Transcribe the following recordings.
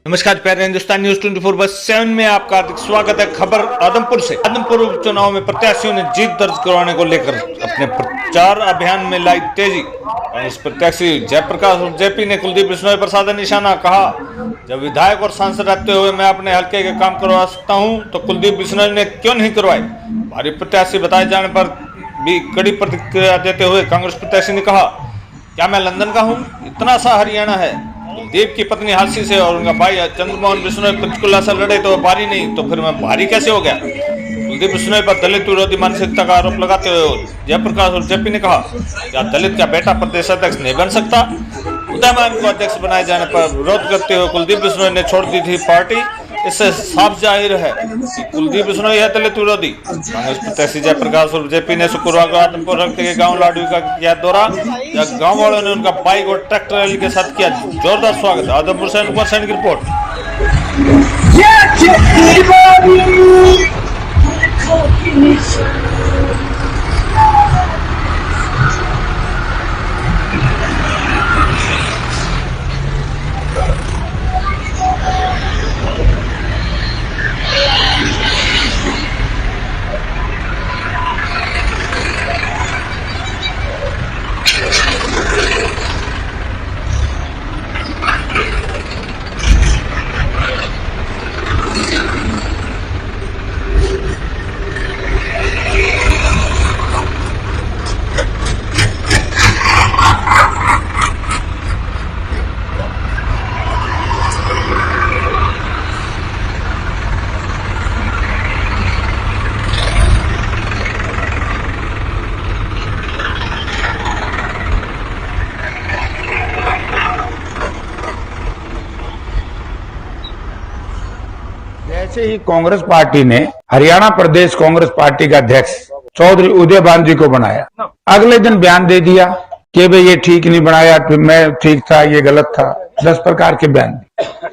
नमस्कार प्यारे हिंदुस्तान न्यूज 24/7 में आपका हार्दिक स्वागत है। खबर आदमपुर से। आदमपुर उपचुनाव में प्रत्याशियों ने जीत दर्ज करवाने को लेकर अपने प्रचार अभियान में लाई तेजी। कांग्रेस प्रत्याशी जयप्रकाश और जेपी ने कुलदीप बिश्नोई पर साधा निशाना। कहा, जब विधायक और सांसद रहते हुए मैं अपने हल्के के काम करवा सकता हूं तो कुलदीप बिश्नोई ने क्यों नहीं करवाए। भारी प्रत्याशी बताए जाने पर भी कड़ी प्रतिक्रिया देते हुए कांग्रेस प्रत्याशी ने कहा, क्या मैं लंदन का हूँ, इतना सा हरियाणा है। कुलदीप की पत्नी हालसी से और उनका भाई चंद्रमोहन बिश्नोई पंचकुला से लड़े तो भारी नहीं, तो फिर मैं भारी कैसे हो गया। कुलदीप बिश्नोई पर दलित विरोधी मानसिकता का आरोप लगाते हुए जयप्रकाश और जेपी ने कहा, क्या दलित का बेटा प्रदेश अध्यक्ष नहीं बन सकता। उदयमान को अध्यक्ष बनाए जाने पर विरोध करते हुए कुलदीप बिश्नोई ने छोड़ दी थी पार्टी। इससे साफ जाहिर है कि कुलदीप बिश्नोई है दलित विरोधी। कांग्रेस प्रत्याशी जयप्रकाश और जेपी ने शुक्रवार को आदमपुर हल्के के गांव लाडवी का किया दौरा। गांव वालों ने उनका बाइक और ट्रैक्टर रैली के साथ किया जोरदार स्वागत। आदमपुर से अनुपम सैन की रिपोर्ट। जैसे ही कांग्रेस पार्टी ने हरियाणा प्रदेश कांग्रेस पार्टी का अध्यक्ष चौधरी उदयभान जी को बनाया, अगले दिन बयान दे दिया कि भाई ये ठीक नहीं बनाया, मैं ठीक था, ये गलत था। 10 प्रकार के बयान दिए।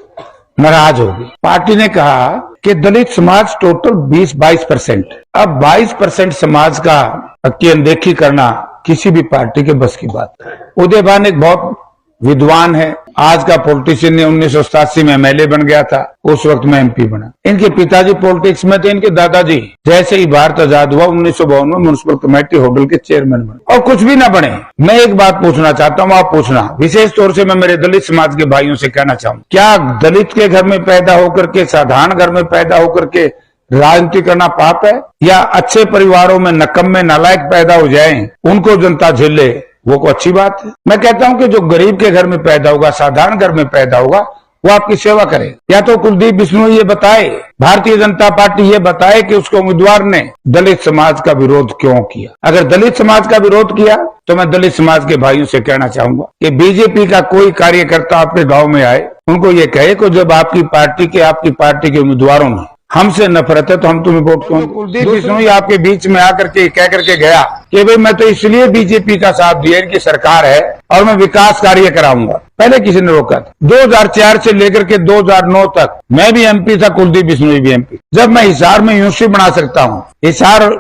नाराज हो गई। पार्टी ने कहा कि दलित समाज टोटल 20-22%। अब 22% समाज का की अनदेखी करना किसी भी पार्टी के बस की बात है। उदयभान एक बहुत विद्वान है। आज का पॉलिटिशियन ने 1987 में एमएलए बन गया था, उस वक्त में एमपी बना। इनके पिताजी पॉलिटिक्स में थे, इनके दादाजी जैसे ही भारत आजाद हुआ 1952 में म्युनिसिपल कमेटी होटल के चेयरमैन बने और कुछ भी ना बने। मैं एक बात पूछना चाहता हूँ, आप पूछना। विशेष तौर से मैं मेरे दलित समाज के भाइयों से कहना चाहूँ, क्या दलित के घर में पैदा होकर के, साधारण घर में पैदा होकर के राजनीति करना पाप है, या अच्छे परिवारों में नकम्मे नालायक पैदा हो जाएं उनको जनता झेले वो को अच्छी बात है। मैं कहता हूं कि जो गरीब के घर में पैदा होगा, साधारण घर में पैदा होगा, वो आपकी सेवा करे। या तो कुलदीप बिश्नोई ये बताए, भारतीय जनता पार्टी ये बताए कि उसके उम्मीदवार ने दलित समाज का विरोध क्यों किया। अगर दलित समाज का विरोध किया तो मैं दलित समाज के भाइयों से कहना चाहूंगा कि बीजेपी का कोई कार्यकर्ता आपके गांव में आए, उनको ये कहे कि जब आपकी पार्टी के उम्मीदवारों ने हमसे नफरत है तो हम तुम्हें वोट क्यों। कुलदीप बिश्नोई आपके बीच में आकर के कह करके गया कि भाई मैं तो इसलिए बीजेपी का साथ दिया, इनकी सरकार है और मैं विकास कार्य कराऊंगा। पहले किसी ने रोका था। 2004 से लेकर के 2009 तक मैं भी एमपी था, कुलदीप बिश्नोई भी एमपी। जब मैं हिसार में यूनिवर्सिटी बना सकता हूँ, हिसार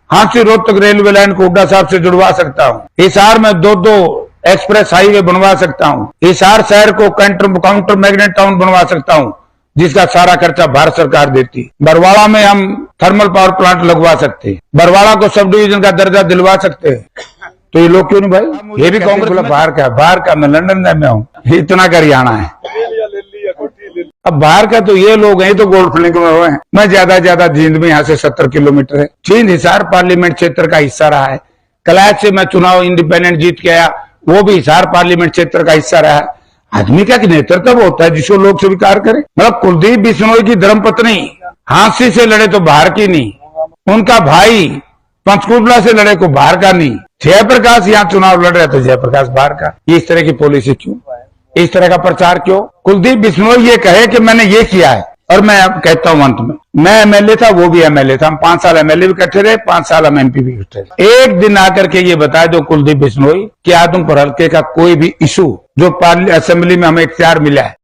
हांसी रोहतक रेलवे लाइन को हुड्डा साहब से जुड़वा सकता हूँ, हिसार में 2 एक्सप्रेस हाईवे बनवा सकता हूँ, हिसार शहर को काउंटर मैग्नेट टाउन बनवा सकता हूँ जिसका सारा खर्चा भारत सरकार देती। बरवाड़ा में हम थर्मल पावर प्लांट लगवा सकते हैं, बरवाड़ा को सब डिवीजन का दर्जा दिलवा सकते हैं। तो ये लोग क्यों नहीं भाई। ये भी कांग्रेस बाहर का मैं लंदन में हूँ, इतना का हरियाणा है। अब बाहर का तो ये लोग हैं, तो गोल्ड फ्लिंग में हुए हैं। मैं ज्यादा जींद में यहाँ से 70 किलोमीटर है। जींद हिसार पार्लियामेंट क्षेत्र का हिस्सा रहा है। कलायत से मैं चुनाव इंडिपेंडेंट जीत के आया, वो भी हिसार पार्लियामेंट क्षेत्र का हिस्सा रहा है। आदमी का नेतृत्व होता है जिसको लोग स्वीकार करें। मतलब कुलदीप बिश्नोई की धर्मपत्नी हांसी से लड़े तो बाहर की नहीं, उनका भाई पंचकुला से लड़े को बाहर का नहीं, जयप्रकाश यहाँ चुनाव लड़ रहे तो जयप्रकाश बाहर का। इस तरह की पॉलिसी क्यों, इस तरह का प्रचार क्यों। कुलदीप बिश्नोई ये कहे कि मैंने ये किया है, और मैं अब कहता हूं अंत में, मैं एमएलए था, वो भी एमएलए था, हम 5 साल एमएलए भी इकट्ठे रहे, 5 साल हम एमपी भी इकट्ठे रहे। एक दिन आकर के ये बता दो कुलदीप बिश्नोई कि आदमपुर हल्के का कोई भी इशू जो असेंबली में हमें इख्तियार मिला है